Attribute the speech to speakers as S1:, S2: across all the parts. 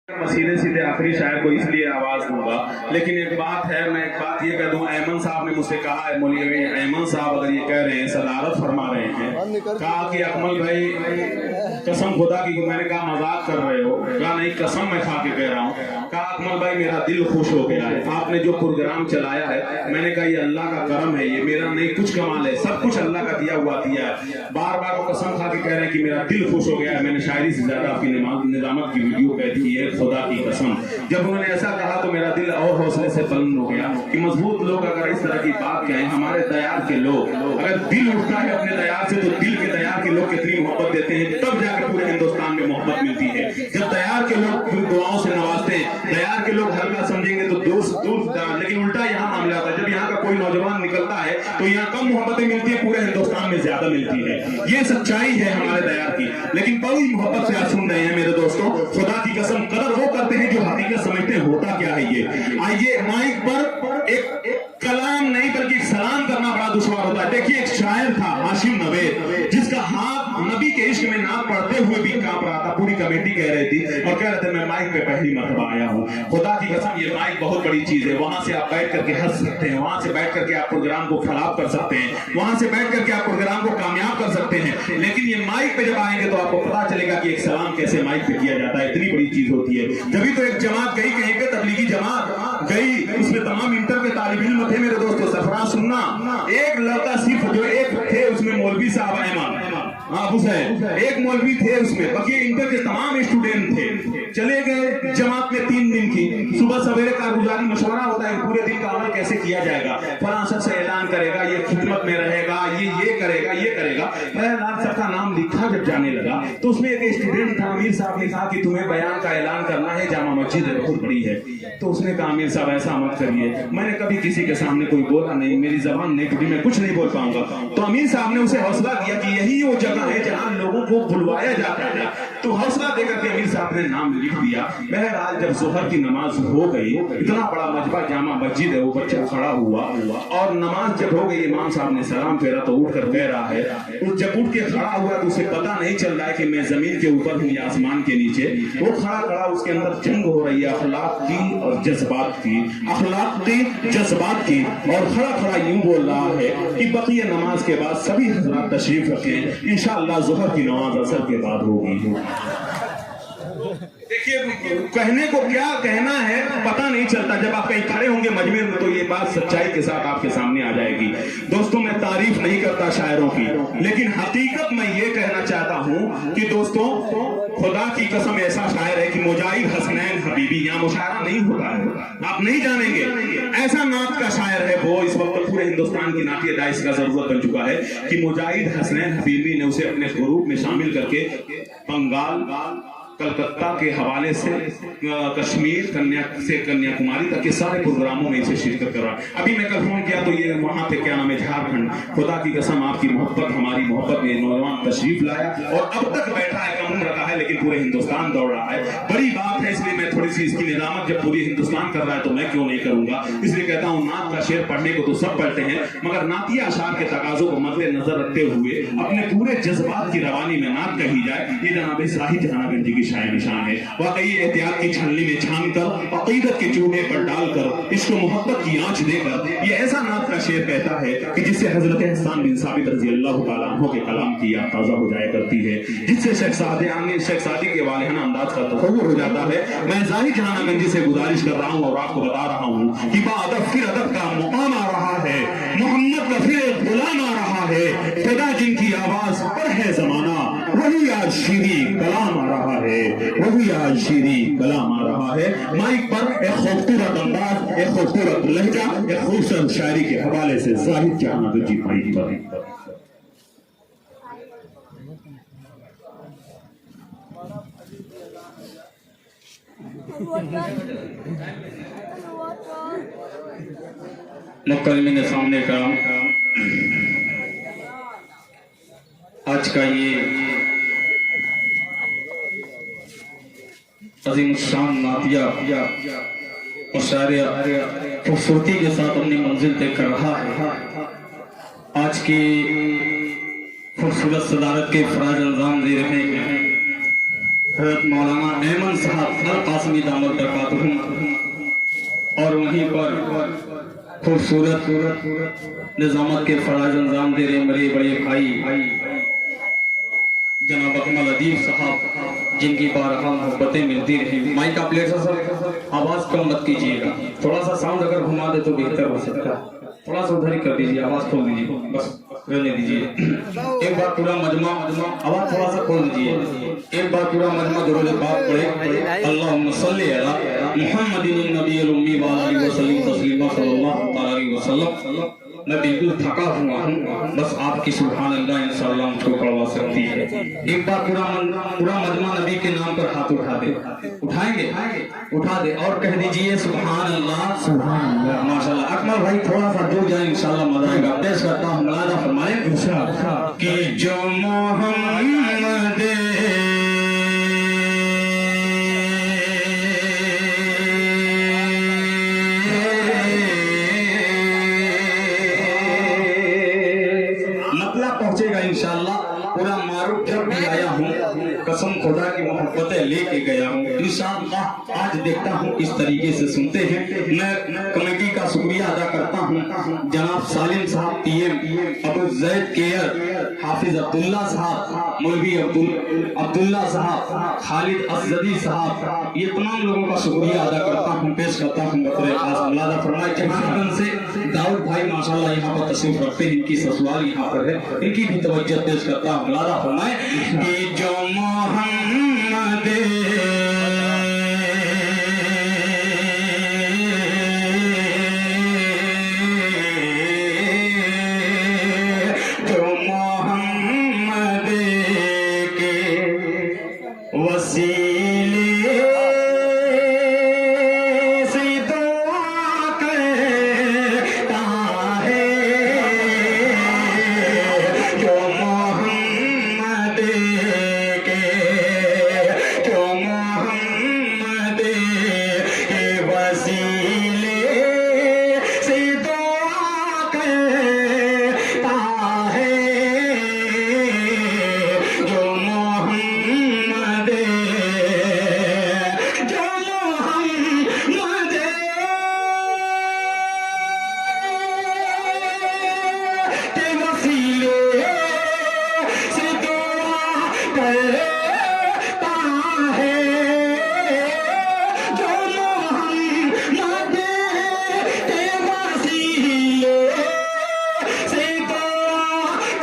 S1: सीधे सीधे आखिरी शायर को इसलिए आवाज दूंगा, लेकिन एक बात है, मैं एक बात ये कह दूं, अहमद साहब ने मुझसे कहा है, मौलवी अहमद साहब अगर ये कह रहे हैं, सदारत फरमा रहे हैं, कहा कि अकमल भाई कसम खुदा की, मैंने कहा मजाक कर रहे हो, कहा नहीं कसम मैं खा के कह रहा हूँ, कहा अकमल भाई मेरा दिल खुश हो गया है, आपने जो प्रोग्राम चलाया है, मैंने कहा ये अल्लाह का करम है, ये मेरा नहीं कुछ कमाल है, सब कुछ अल्लाह का दिया हुआ दिया है। बार बार वो कसम खा के कह रहे हैं कि मेरा दिल खुश हो गया है, मैंने शायरी से ज्यादा आपकी निजामत की वीडियो कैद की है, खुदा की कसम। जब उन्होंने ऐसा कहा तो मेरा दिल और हौसले से बुलंद हो गया कि मजबूत लोग अगर इस तरह की बात कहें, हमारे दयार के लोग अगर दिल उठता है अपने दयार से, तो दिल के दयार के लोग कितनी मोहब्बत देते हैं, तब जाकर पूरे हिंदुस्तान में मोहब्बत मिलती है। जब दयार के लोग दुआओं से नवाजते हैं, दयार के लोग हल्का समझेंगे तो दोस्त दूर, लेकिन उल्टा यहाँ मामला होता है, जब यहाँ का कोई नौजवान निकलता है तो यहाँ कम मोहब्बतें मिलती है, पूरे हिंदुस्तान में ज्यादा मिलती है। ये सच्चाई है हमारे दयार की, लेकिन बड़ी मोहब्बत से आप सुन रहे हैं मेरे दोस्तों, खुदा की कसम कदर वो करते हैं जो हकीकत समझते हैं होता क्या है। ये आइए माइक पर एक कलाम नहीं बल्कि एक सलाम करना बड़ा दुश्वार होता है। देखिए एक शायर था हाशिम नवेद, जिसका हाथ नबी के इश्क में नाम पढ़ते हुए भी कांप रहा था। पूरी कमेटी कह रही थी और कह रहे थे मैं माइक पे पहली मर्तबा आया हूँ। खुदा की कसम ये माइक बहुत बड़ी चीज है, वहां से आप बैठ करके हंस सकते हैं, वहां से बैठ करके आप प्रोग्राम को खराब कर सकते हैं, वहां से बैठ करके आप प्रोग्राम को कामयाब कर सकते हैं, लेकिन ये माइक पे जब आएंगे तो आपको पता चलेगा कि एक सलाम कैसे माइक पे किया जाता है। इतनी बड़ी चीज होती है। जब तो एक जमात गई कहीं पे, तबलीगी जमात गई, उसमें तमाम इंटर के तालिब इल्म थे मेरे दोस्तों, सफरा सुनना, एक लड़का सिर्फ जो एक थे उसमें मौलवी साहब अहमद हुसैन, एक मौलवी थे उसमें, बाकी इंटर के तमाम स्टूडेंट थे। चले गए जमात में 3 दिन की, सुबह सवेरे का गुजारी मशवरा होता है पूरे दिन का अमल कैसे किया जाएगा, फलां शख्स ऐलान करेगा, ये खिदमत में रहेगा, ये करेगा, ये करेगा। मैं सबका नाम लिखा जब जाने लगा तो उसमें एक स्टूडेंट था, आमिर साहब ने कहा कि तुम्हें बयान का ऐलान करना है, जामा मस्जिद बहुत बड़ी है। तो उसने कहा आमिर साहब ऐसा मत करिए, मैंने कभी किसी के सामने कोई बोला नहीं, मेरी जबान नहीं टूटी, मैं कुछ नहीं बोल पाऊंगा। तो आमिर साहब ने उसे हौसला दिया कि यही वो जगह है जहां लोगों को बुलवाया जाता है। तो हौसला देकर के आमिर साहब ने नाम लिख दिया। बहरहाल जब जोहर की नमाज हो गई, इतना बड़ा मजबा जामा मस्जिद है, वो बच्चा खड़ा हुआ और नमाज जब हो गई, इमाम साहब ने सलाम फेरा तो उठ कर कह रहा है, जब उठ के खड़ा हुआ तो उसे पता नहीं चल रहा है कि मैं जमीन के ऊपर हूँ या आसमान के नीचे। वो खड़ा खड़ा उसके अंदर जंग हो रही है अखलाक की और जज्बात की, अखलाक की जज्बात की, और खड़ा खड़ा यूं बोल रहा है कि बकिया नमाज के बाद सभी हजरात तशरीफ रखें, इंशाअल्लाह जोहर की नमाज असर के बाद होगी। देखिए कहने को क्या कहना है पता नहीं चलता, जब आप कहीं खड़े होंगे मजमे में तो ये बात सच्चाई के साथ आपके सामने आ जाएगी। दोस्तों मैं तारीफ नहीं करता शायरों की, लेकिन हकीकत मैं ये कहना चाहता हूँ कि दोस्तों खुदा की कसम ऐसा शायर है कि मुजाहिद हसनैन हबीबी, यहाँ मुशायरा नहीं होता है, आप नहीं जानेंगे, ऐसा नात का शायर है वो। इस वक्त पूरे हिंदुस्तान की नातिया दाइश का जरूरत बन चुका है कि मुजाहिद हसनैन हबीबी ने उसे अपने ग्रुप में शामिल करके बंगाल, कलकत्ता के हवाले से कश्मीर से कन्याकुमारी तक के सारे प्रोग्रामों में इसे शिरकत करा। अभी मैं कल फोन किया तो ये वहां पे क्या नाम है झारखंड। खुदा की कसम आपकी मोहब्बत हमारी मोहब्बत में नौजवान तशरीफ लाया और अब तक बैठा है, कम उम्र का है लेकिन पूरे हिंदुस्तान दौड़ रहा है। बड़ी बात है, इसलिए मैं थोड़ी सी इसकी निजामत, जब पूरी हिंदुस्तान कर रहा है तो मैं क्यों नहीं करूंगा। इसलिए कहता हूँ नात का शेर पढ़ने को तो सब पढ़ते हैं, मगर नातिया अशार के तकाजों को मद्देनजर रखते हुए अपने पूरे जज्बात की रवानी में नात कही जाए, ये जनाब साहिब जहानागंज जी की शायर निशान है। वाकई एहतियात की छलनी में छान कर, अकीदत के चूल्हे पर डालकर, इसको मोहब्बत की आंच देकर, ये ऐसा नात का शेर कहता है कि जिससे हजरत हसन बिन साबित रजी अल्लाह तआला अन्हु के कलाम की याद ताजा हो जाया करती है, जिससे शेख सादी के वालिहाना अंदाज का तसव्वुर हो जाता है। मैं जाहिद जहानागंजी से गुजारिश कर रहा हूँ और आपको बता रहा हूँ कि बाअदब फिर अदब का मुकाम आ रहा है, मोहम्मद का फिर गुलाम आ रहा है, खुदा जिनकी आवाज पर है जमाना, वही आज शीरी कलाम आ रहा है, वही आज शीरी कलाम आ रहा है। माइक पर एक खूबसूरत अंदाज, एक खूबसूरत लहजा, एक खूबसूरत शायरी के हवाले से जाहिद जहानागंजी माइक पर।
S2: मुकल्लिम सामने का आज का ये अजीम शान नातिया मुशायरा खूबसूरती के साथ अपनी मंजिल तय कर रहा है। आज की खूबसूरत सदारत के फराज अंजाम दे रहे हैं हज़रत मौलाना अहमद साहब अल कासमी दामद बरकातुहुम और वहीं पर खूबसूरत निजामत के फराज अंजाम दे रहे मेरे बड़े भाई जनाब अकमल अदीब साहब जिनकी बारहा मोहब्बतें मिलती रही। माइक आप ले सर आवाज कम मत कीजिएगा, थोड़ा सा साउंड अगर घुमा दे तो बेहतर हो सकता है। थोड़ा सा उधर ही कर दीजिए, आवाज खोल दीजिए, बस रहने दीजिए। एक बार पूरा मजमा आवाज थोड़ा सा खोल दीजिए। एक बार पूरा मजमा दुरूद पाक पढ़े अल्लाहुम्मा सल्ली अला मुहम्मदिन नबील उम्मी व आलिहि वसल्लम तस्लीमा सल्लल्लाहु अलैहि वसल्लम। मैं बिल्कुल थका हुआ हूँ, बस आपकी सुभान अल्लाह इंशाअल्लाह मुझको करवा सकती है। एक बार पूरा मजमा नबी के नाम पर हाथ उठा दे, उठाएंगे उठा दे और कह दीजिए सुभान अल्लाह माशाअल्लाह। अकमल भाई थोड़ा सा दूर जाए इंशाअल्लाह मजा आएगा। पेश करता हूँ मुलादा फरमाए कि जो मोहम्मद पहुंचेगा इंशाअल्लाह। पूरा मारूफ जब भी आया हूँ कसम खुदा की मोहब्बतें लेके गया हूँ इंशाअल्लाह। आज देखता हूँ किस तरीके से सुनते हैं। मैं कमेटी का शुक्रिया अदा करता हूँ जनाब सालिम साहब PM, अबू जैद केयर, हाफिज अब्दुल्ला साहब, मौलवी अब्दुल्ला साहब, खालिद असदी साहब, ये तमाम लोगों का शुक्रिया अदा करता हूँ। पेश करता हूँ मुलादा फरमाए से दाऊद भाई माशाअल्लाह यहाँ पर तशरीफ रखते हैं, इनकी ससुराल यहाँ पर है, इनकी भी तवज्जो पेश करता हूँ। मुलादा फरमाए कि जो मोहम्मद के वसीले से दुआ करता है, जो मोहम्मद के वसीले से दुआ करता है, जो मोहम्मद के वसीले से दुआ करता है, जो मोहम्मद के वसीले से दुआ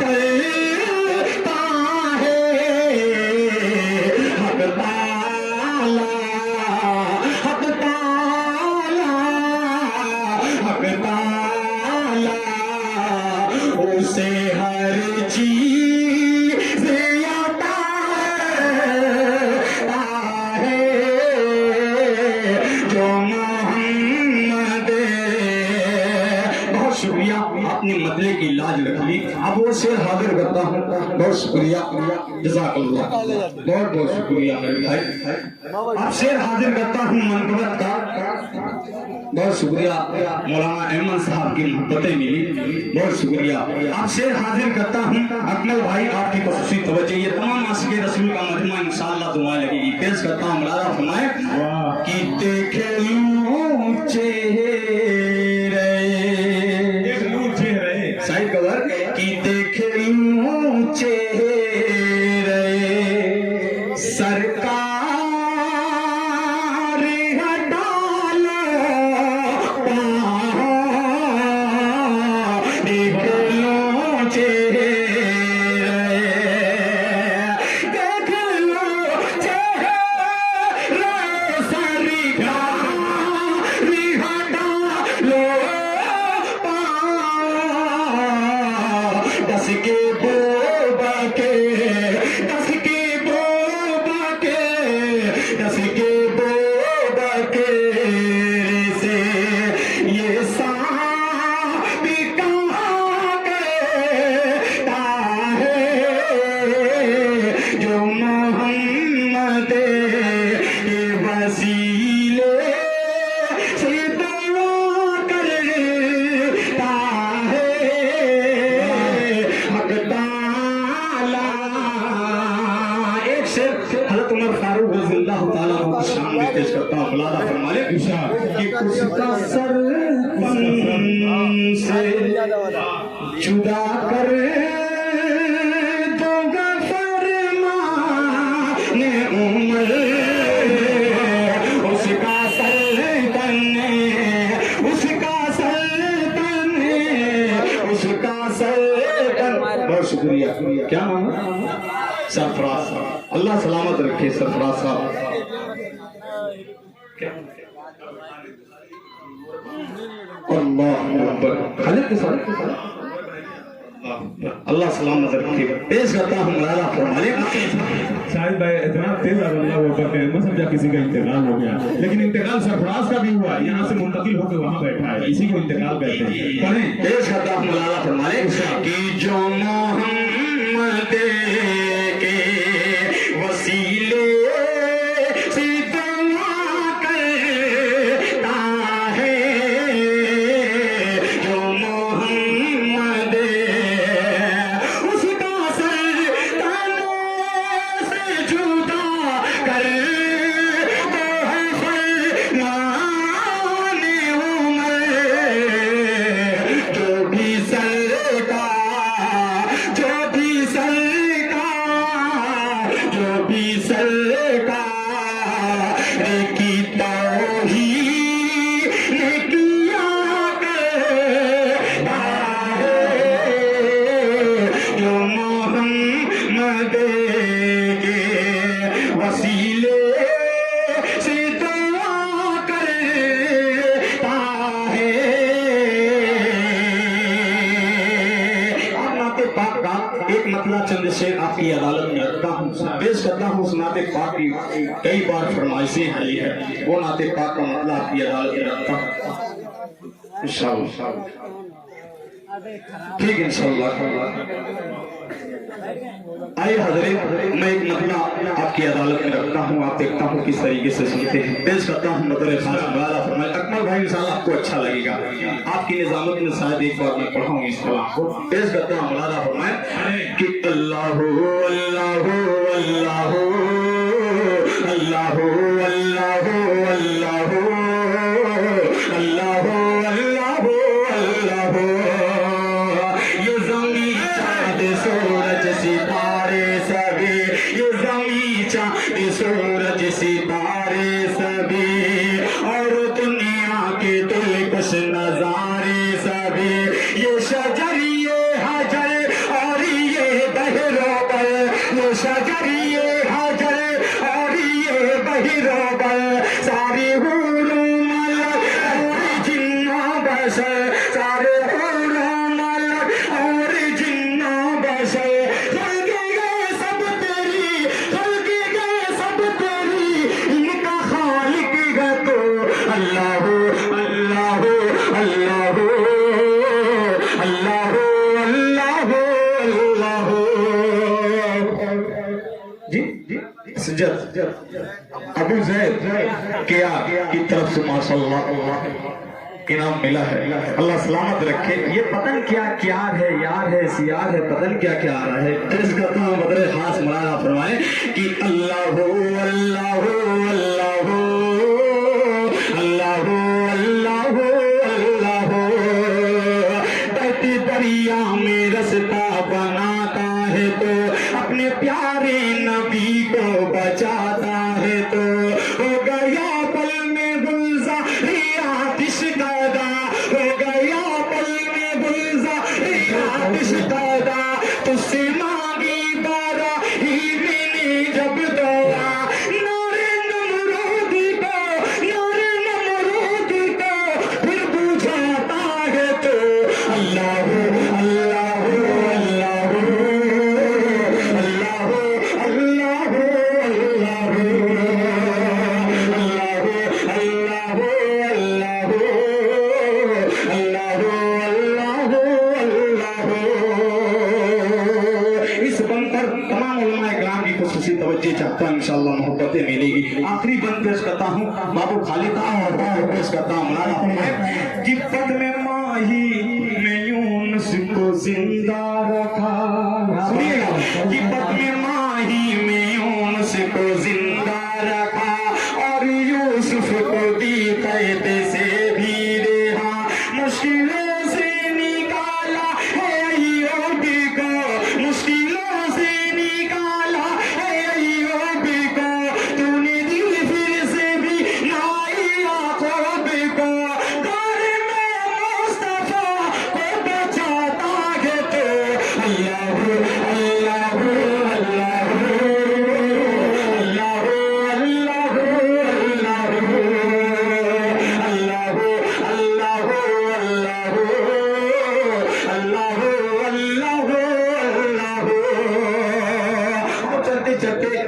S2: करता है। हक ताला उसे हर चीज अता है, जो मोहम्मद। बहुत शुक्रिया, आपने मतले की लाज रख ली। अब वो शेर हाजिर करता हूँ। बहुत शुक्रिया, जज़ाकल्लाह, बहुत बहुत शुक्रिया मेरे भाई। आप शेर हाजिर करता हूँ मनकबत का। बहुत शुक्रिया, मौलाना अहमद साहब की मोहब्बतें मिली, बहुत शुक्रिया। आप शेर हाजिर करता हूँ अकमल भाई, आपकी खुसूसी तवज्जो। ये तमाम आशिक़े रसूल का मजमा इंशाअल्लाह दुआ लगेगी। पेश करता हूँ मुलादा फरमाए कि देखे चेहरे साइड कवर की देखे चेहरे सरकार हटालो देख लो चेहरे, देख लो चेहरे सरकार हटालो दस के बोबा के दस के बोबा के दस के बोबा के से ये साबी कहाँ कहता है, जो मोहम्मद के वसीले से दुआ करता है। हक ताला एक शेर हज़रत उमर फारूक मौलाना फरमाए कि उसका सर से जुदा कर दूंगा फरमाने उम्र उसका सर तने उसका सर तने उसका सर बहुत शुक्रिया क्या नाम है सरफराज साहब अल्लाह सलामत रखे सरफराज साहब अल्लाह खालिद के साथ अल्लाह सलामत रखे पेश करता हूँ मौलाना फरमाए
S1: शाहिद भाई इतना तेज अल्लाह वो करते हैं मैं समझा किसी का इंतकाल हो गया लेकिन इंतकाल सरफराज का भी हुआ यहाँ से मुंतकिल होकर वहाँ बैठा है इसी को इंतकाल कहते हैं पढ़ें
S2: पेश करता हूँ मौलाना फरमाए कि जो मोहम्मद के वसीले से दुआ करता है जो मोहम्मद उसका सर तने से जुदा कर दो है फरमाने उम्र जो भी सरकार जो भी सरकार जो भी सरकार की तौहीद किया करता है जो मोहम्मद के वसीले से दुआ करता है नाते पाक का एक मतला चंद शेर आपकी अदालत में रखता हूँ पेश करता हूँ उस नाते पाक की कई बार फरमाइशें आई है वो नाते पाक का मतला आपकी अदालत में रखता हूँ इंशाअल्लाह ठीक इंशाअल्लाह आइए हजरत मैं एक मतला आपकी अदालत में रखता हूँ आप देखता हूँ किस तरीके से सुनते हैं पेश करता हूँ मतलब खास मौलाना फरमाए अकमल भाई इंशाअल्लाह आपको अच्छा लगेगा आपकी निजामत में शायद एक बार मैं पढ़ाऊंगी इस कलाम को पेश करता हूँ मौलाना फरमाए कि अल्लाह अल्लाह अल्लाह अल्लाह अल्लाह अल्लाह अल्लाह अल्लाह अल्लाह ये ज़मीन चाँद सूरज सितारे सभी ये ज़मीन चाँद सूरज सितारे सभी और दुनिया के दिलकश नजारे सभी ये शजर ये हजर और ये बहरोबल ये शजर ये हजर और ये बहरोबल सारे हुरूम मलक और जिन्ना बशर सारे हुरूम मलक और जिन्ना बशर खल्क़ ये सब तेरी खल्क़ ये सब तेरी इनका खालिक है तो अल्लाह अल्लाह अल्लाह अल्लाह अल्लाह अल्लाह जी सज्जद अबू जैद क्या की तरफ से माशाअल्लाह इनाम मिला है अल्लाह सलामत रखे ये पतन क्या क्या है यार है सियार है पतन क्या क्या आ रहा है पेश करता हूँ बदरे खास मौलाना फरमाए कि अल्लाह अल्लाह अल्लाह अल्लाह अल्लाह अल्लाह बहती दरिया में रास्ता बनाता है तो अपने प्यारे नबी को बचाता है तो हो गया पल में गुलज़ारी आतिश दादा हो गया पल में गुलज़ारी आतिश दादा तुझसे मांगी बारा ही मैंने जब दुआ नारे नमरूद को फिर बुझाता है तो अल्लाह अल्लाह अल्लाह अल्लाह अल्लाह इस बंद पर तमाम उलमा इकराम की खुसूसी तवज्जो चाहता हूँ इंशाअल्लाह मोहब्बतें मिलेगी आखिरी बंद पेश करता हूँ बाबू खालिद और पेश करता हूँ मौलाना फरमाए कि पद में माही में यूनुस को जिंदा रखा सुनिएगा कि पद में माही में यूनुस को जिंदा रखा और यूसुफ
S3: कैद से भी रेहा, मुश्किलों से निकाला है अय्यूब को, मुश्किलों से निकाला है अय्यूब को, तूने दी फिर से भी नाई याकूब को, घर में मुस्तफा को बचाता है तो अल्लाह अल्लाह अल्लाह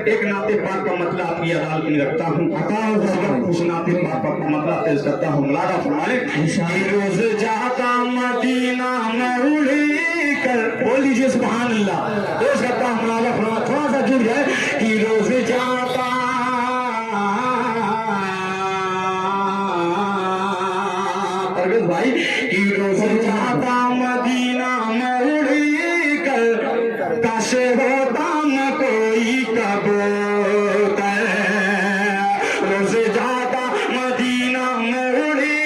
S3: एक नाते पाक का मतलब आपकी अदालत में रखता हूँ, उस नाते पाक का मतलब पेश करता हूँ। मुलादा फरमाए रोज जाता मदीना में उड़ी कर, बोल लीजिए सुभान अल्लाह, पेश करता हूँ। मुलादा फरमाए, थोड़ा सा जुड़ जाए कि रोज जाता परवेज भाई कि रोज जाता मदीना में उड़ी कर, काश होता न कोई कबूतर, रोज जाता मदीना में उड़ी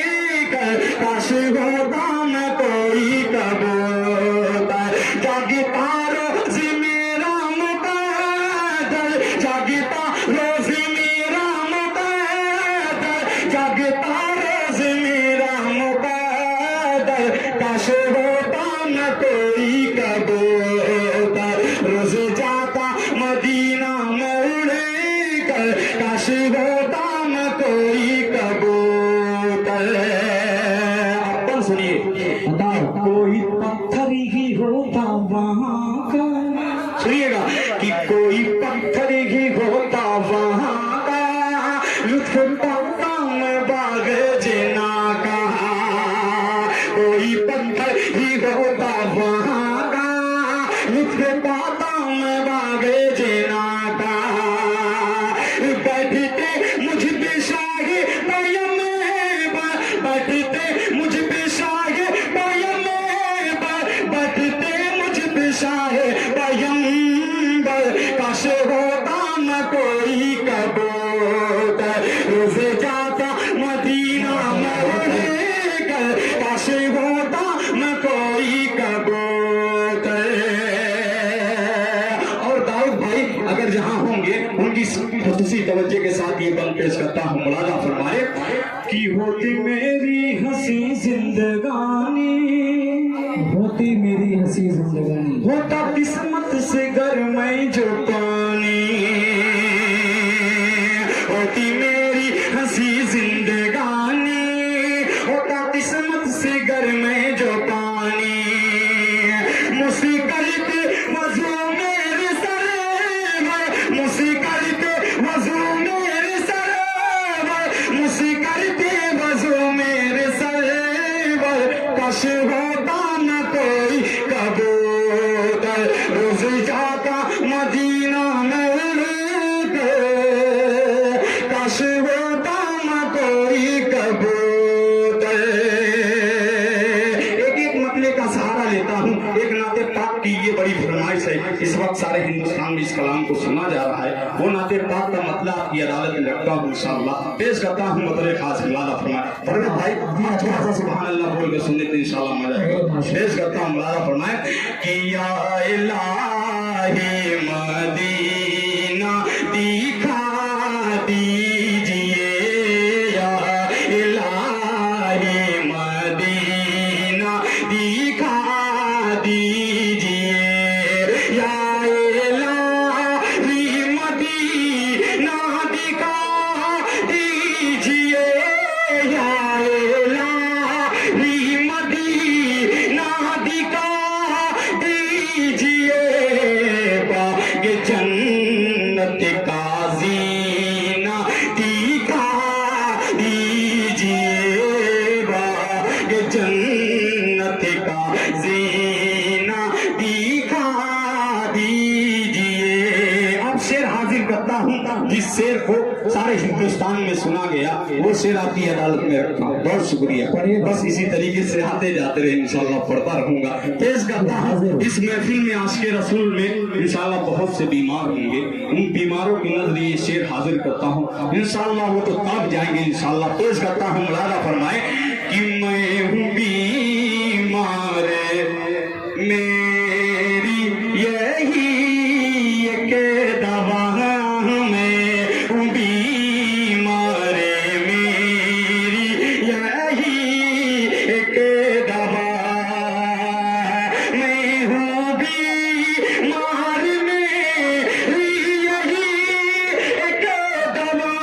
S3: कर, काश होता न कोई कबूतर, जागता रोज मेरा मुकद्दर, जागता रोज मेरा मुकद्दर, जागता रोज मेरा मुकद्दर, काश होता न कोई कबूतर, रोज जाता मदीना में उड़े कर, काश होता न कोई कबूतर। अपन सुनिए, कोई पत्थर ही होता वहाँ का, सुनिएगा कि कोई पत्थर ही होता वहाँ का, लुत्फ पाता मैं बाग जना का, कोई पत्थर ही होता वहाँ का, लुत्फ पाता मैं बाग जना का, बैठते मुझ पे शाहे बयम बैठते मुझ पे शाहे बयम बैठते मुझ पे शाहे बयम, काश होता न कोई कबूतर, रोज जाता मदीना में उड़े कर, काश होता न कोई कबूतर। और दाऊद भाई अगर जहां होंगे उनकी खुसूसी तवज्जो के साथ ये बंद पेश करता हूँ। मुलादा फरमाए कि होती मेरी हंसी जिंदगानी, होती मेरी हंसी जिंदगानी, होता किस्मत से घर में जो पानी, होती मेरी हंसी जिंदगानी, होता किस्मत से घर में जो पानी, मुश्किल पे वजू मेरे सर, मुश्किल पे वजू मेरे सर, मुश्किल पे वजू मेरे सर, काश होता न कोई कबूतर, रोज जाता मदीना में उड़कर, काश होता न कोई कबूतर। एक एक मतले का सहारा लेता हूँ, एक नाते पाक की ये बड़ी फरमाइश है, इस वक्त सारे हिंदुस्तान में इस कलाम को सुना जा रहा है, वो नाते पाक का मतलब आपकी अदालत में रखता हूँ इंशाअल्लाह, पेश करता हूँ मतलब खास मुलादा फरमाए। फरमाए भाई थोड़ा सा सुभान अल्लाह बोल के सुनने तो इंशाअल्लाह मजा आएगा। पेश करता हूँ मुलादा फरमाए कि या इलाही मदीना दिखा दीजिए, या इलाही मदीना दिखा दीजिए, या इलाही मदीना दिखा दीजिए, या इलाही मदीना दिखा दीजिए, बाग जन्नत सारे हिंदुस्तान में सुना गया, वो शेर आपकी अदालत में रखा। बहुत शुक्रिया। बस इसी तरीके से आते जाते रहे, इंशाल्लाह पढ़ता रहूंगा। पेश करता हूँ इस महफिल में आशिक़े रसूल में इंशाल्लाह बहुत से बीमार होंगे, उन बीमारों की नजर ये शेर हाजिर करता हूँ। इंशाल्लाह वो तो तब जाएंगे इंशाल्लाह। पेश करता हूँ, मुलादा फरमाए कि मैं हूँ बीमार, मेरी यही एक दवा, मैं हूँ बीमार, मेरी यही एक दवा, मैं हूँ बीमार, मेरी यही एक दवा,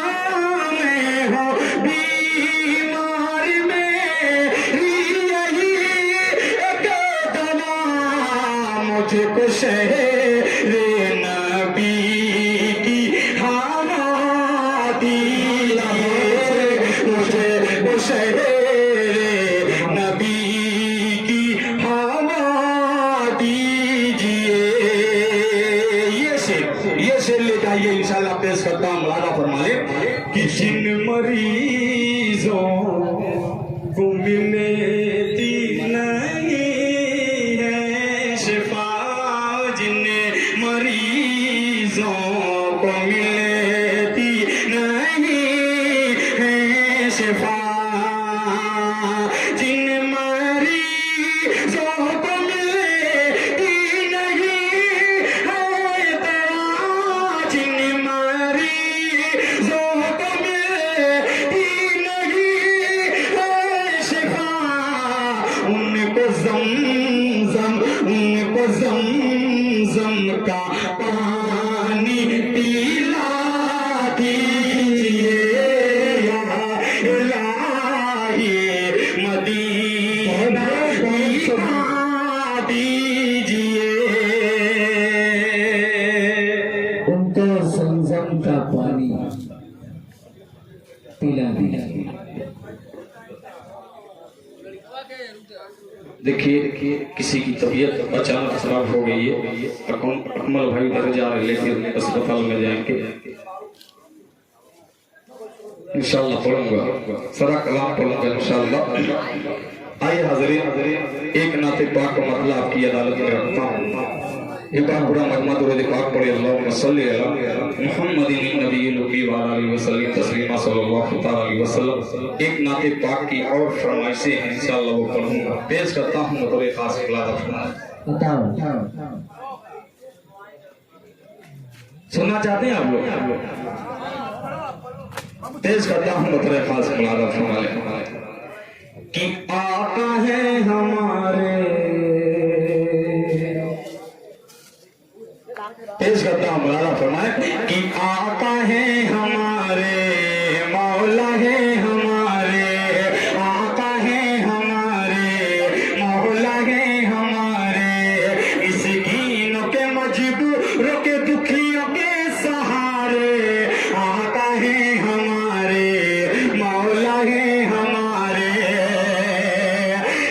S3: मैं हूँ बीमार, मेरी यही एक दवा, मुझको शहरे नबी की हवा दीजिए, मुझे शहरे नबी की हवा दीजिए। ये शेर ले जाइए इंशाल्लाह। पेश करता हूँ, मुलादा फरमा ले कि जिन मरीजों को मिलती नहीं है शिफा, जिन मरीजों को मिलती नहीं है शिफा, जिन मरीजों को मिलती नहीं है दवा, जिन मरीजों को मिलती नहीं है शिफा, उनको ज़मज़म, उनको ज़मज़म का पानी पिला दीजिए, या इलाही मदीना दिखा दीजिए।
S4: उनको संजम का पानी पिला दिया।
S2: देखिए किसी की तबीयत अचानक खराब हो गई है, अकमल भाई उधर जा रहे, लेकिन अस्पताल में जाएंगे इंशाल्लाह। पढ़ूंगा सारा कलाम पढ़ूंगा इंशाल्लाह। आइए हाज़रीन, एक नाते पाक का मतलब आपकी अदालत में रखता हूँ। एक बार पूरा मजमा दुरूद पाक पढ़े, अल्लाहुम्मा सल्ली अला मुहम्मदिन नबिय्यिल लुकी व अलैहि वसल्लम तस्लीमा सल्लल्लाहु तआला अलैहि वसल्लम। एक नाते पाक की और फरमाइशें हैं इंशाल्लाह, वो पढ़ूंगा। पेश करता हूँ बतौर खास मुलादा
S4: बताओ।
S2: सुनना चाहते हैं आप लोग?
S3: पेश करता हूँ बतौर खास मुलादा फरमाए कि आका है हमारे। पेश करता हूँ, मुलादा फरमाए कि आका है हमारे, मौला है हमारे, आका है हमारे, मौला है हमारे, इस दीनों के मजबूरों के दुखियों के सहारे, आका है हमारे, मौला है हमारे।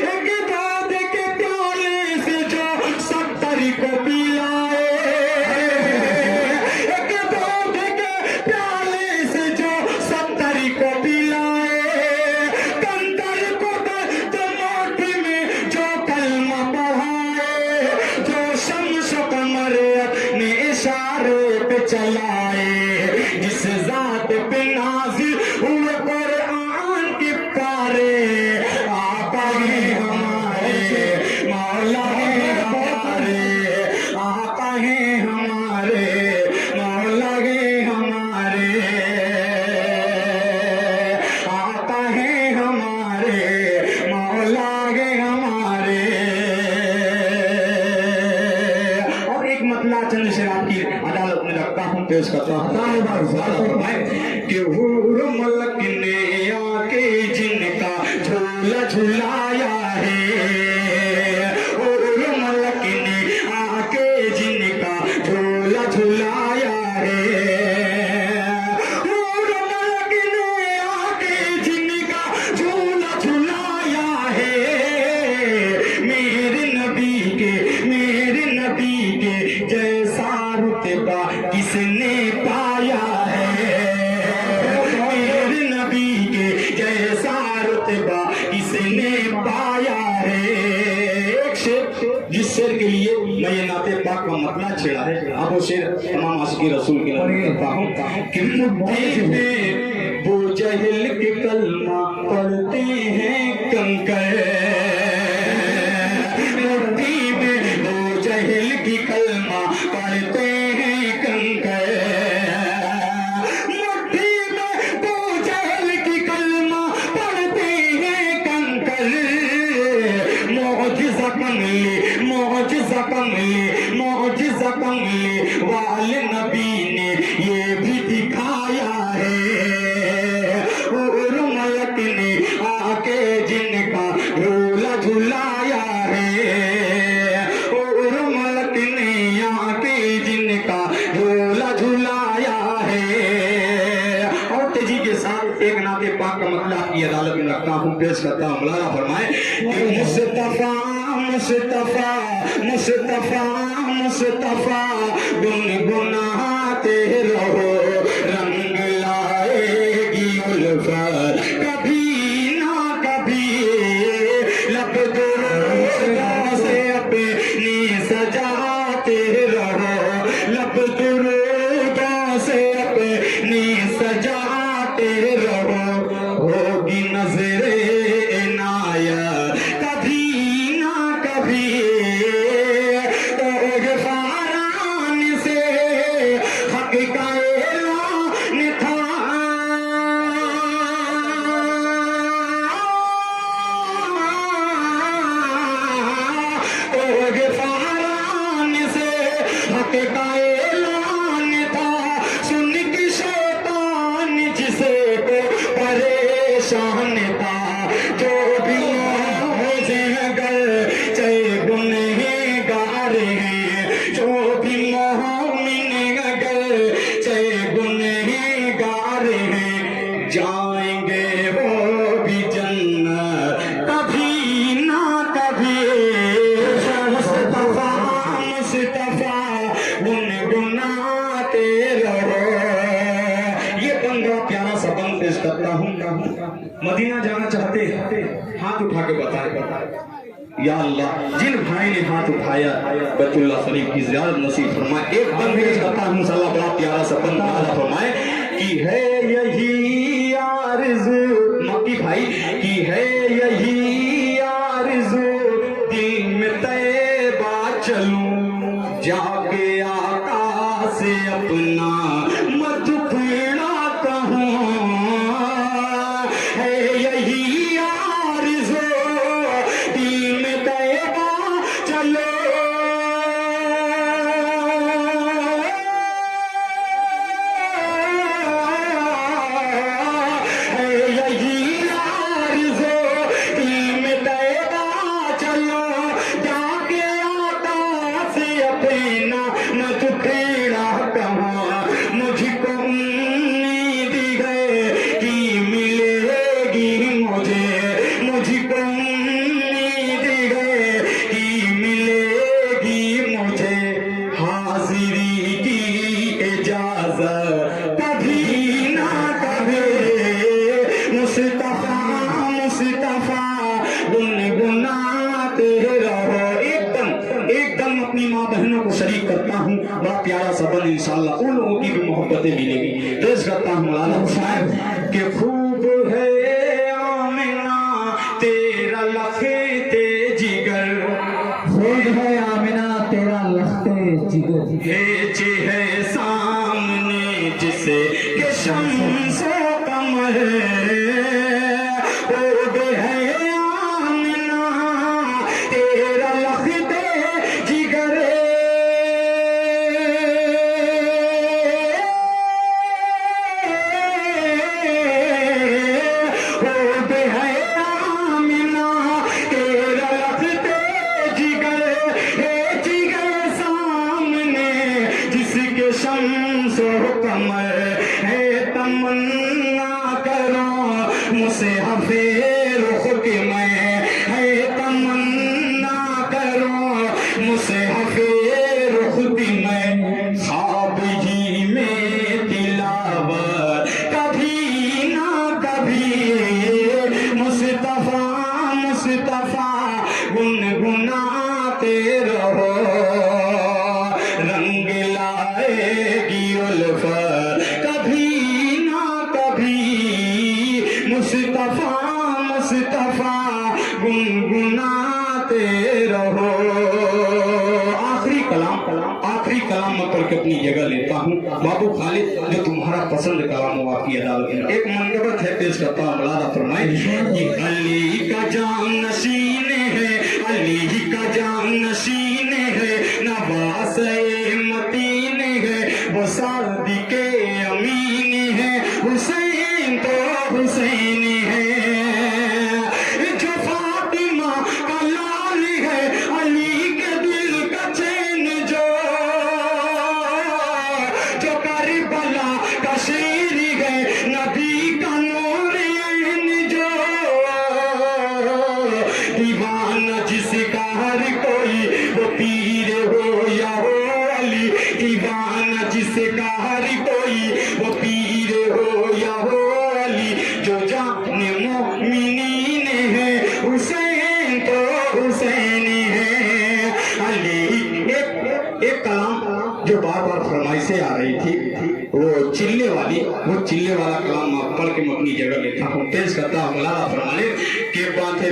S3: एक दाद के प्याले से जो 70 को पिलाए, एक दाद के प्याले से जो 70 को पिलाए, कंदर को जमाती में जो कलमा पढ़ाए, जो शम्स कमर अपने इशारे पे चलाए, जिस जात पे नाज़िल हुए कुरान के पारे, आका है हमारे, मौला है हमारे, आका है हमारे, मौला है हमारे, आका है हमारे, मौला है हमारे। और एक मतला चंद शेर आपकी अदालत में रखता हूँ, पेश करता हूँ कि हूर मलक ने आके जिनका झूला झुलाया है, हूर मलक ने आके जिनका झूला झुलाया है, हूर मलक ने आके जिनका झूला झुलाया है, मेरे नबी के जैसा रुतबा किसने पाया है, मैं ये नाते पाक का मतलब छेड़ा है। अब वो शेर तमाम आशिकी रसूल के लिए करता हूँ कि मुट्ठी में वो जहल के कलमा पढ़ते हैं कंकर, मुट्ठी में वो जहल की कलमा पढ़ते हैं कंकर, मुट्ठी में वो जहल की कलमा पढ़ते हैं कंकर, मौजिज़ा कमली वाले नबी ने ये भी दिखाया है। और मलक ने आके जिनका झूला झुलाया है, और मलक ने आके जिनका झूला झुलाया है। और तेजी के साथ एक नाते पाक का मतलब की अदालत में रखता हूँ, पेश करता हूँ। मौलाना फरमाए कि मुस्तफा मुस्तफा मुस्तफा मुस्तफा गुनगुनाते रहो, रंग लाएगी उल्फत कभी ना कभी, लब दुरूदों से अपनी सजाते रहो, लब दुरूदों से अपनी सजाते रहो, होगी नजरे इनायत कभी ना कभी, तो गफारान से हक का ऐलान था, तो गफारान से हक का ऐलान था, सुन के शैतान जिसे को परेशान था, जो भी मुझे अगर चाहे गुनहगार हैं, जो भी मोमिन अगर चाहे गुनहगार हैं, जाएंगे वो भी जन्नत कभी ना कभी। मुस्तफा मुस्तफा गुनगुनाते रहो। ये बंदा प्यारा सा बंद पेश करता हूँ। मदीना जाना चाहते हाथ उठा के बताए या अल्लाह, जिन भाई ने हाथ उठाया बैतुल्लाह शरीफ की ज़ियारत नसीब फरमाए। एक बंद पेश करता हूँ इंशाअल्लाह, बड़ा प्यारा सा बंद फरमाए कि है यही आरज़ू, मक्की भाई की है यही आरज़ू, दिल में तैबा चलूं, जाके आका से अपना मधुपेड़ा कहूं, है यही आरज़ू, दिल में तैबा चलो, है यही आरज़ू, दिल में तैबा चलो, जाके आका से अपना मधुपेड़ा कहूं, मुझको उम्मीद है कि मिलेगी मुझे, मुझको उम्मीद है कि मिलेगी मुझे, हाजिरी की इजाजत कभी ना कभी। मुस्तफा मुस्तफा गुनगुनाते रहो। एकदम अपनी माँ बहनों को शरीक करता हूँ, बड़ा प्यारा सबन इंशाअल्लाह उन लोगों की भी मोहब्बतें मिलेगी। पेश करता हूँ मौलाना साहब कि खूब है आमिना तेरा लखते जिगर,
S4: खूब है आमिना तेरा लखते जिगर,
S3: भेजे है सामने जिसे के शम्सो कमर, खूब है आमिना तेरा लखते जिगर, खूब है आमिना तेरा लखते जिगर, हे जिगर सामने जिसके शम्सो कमर, है तमन्ना करो मुझसे हफे रुख के मैं, है तमन्ना करो मुझसे हफे रुख की मैं, ख्वाब ही में तिलावत कभी ना कभी, मुस्तफा मुस्तफा गुनगुनाते रहो। मुस्तफा गुनगुनाते रहो। आखिरी कलाम मैं पढ़ के अपनी जगह लेता हूँ। बाबू खालिद, जो तुम्हारा पसंद कलाम हुआ की अदालत में एक मनगबत है, पेश करता हूँ। बड़ा फरमाए कि अली का जान नशीन है, अली का जान नशीन है, नवास मतीन है, वो सादी के अमीन है, हुसैन तो हुसैन है, जो फातिमा का लाल है, अली के दिल का चैन जो करबला का शेर है, नबी का नूर जो दीवाना जिसका हर कोई वो पीर हो या हो अली, दीवाना जिसका हर कोई वो पीर हो या हो अली, जो जाने मोमिनीन है, हुसैन तो हुसैन है अली। एक कलाम जो बार बार फरमाइशें आ रही थी, वो चिल्ले वाला कलाम पढ़ के मैं अपनी जगह लेता हूँ, पेश करता हूँ। मौलाना फरमाने के बांधे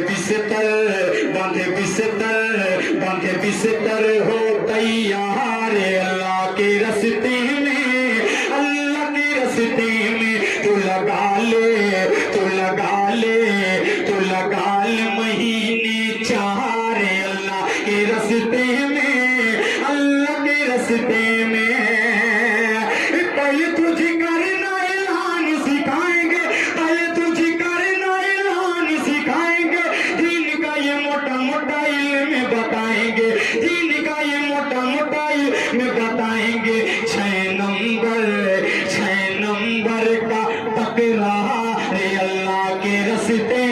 S3: बिस्तर हो तैयार, अल्लाह के रस्ते में तू लगा ले महीने 4, अल्लाह के रस्ते में पहले तुझे करना ऐलान सिखाएंगे, दीन का ये मोटा इल्म बताएंगे, बताएंगे। 6 नंबर का तकरार अल्लाह के रस्ते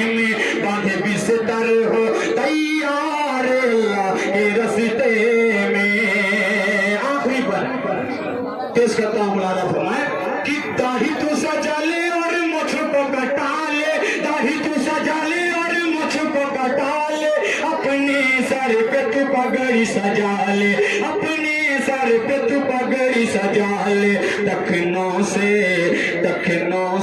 S3: में बांधे बिस्तर हो तैयार, अल्लाह के रस्ते में। आखिरी पर पेश करता हूँ। मौलाना फरमाए कि दाढ़ी तू सजा ले और मुझ को कटा ले, अपने सर पे तू पगड़ी सजा ले, लखनऊ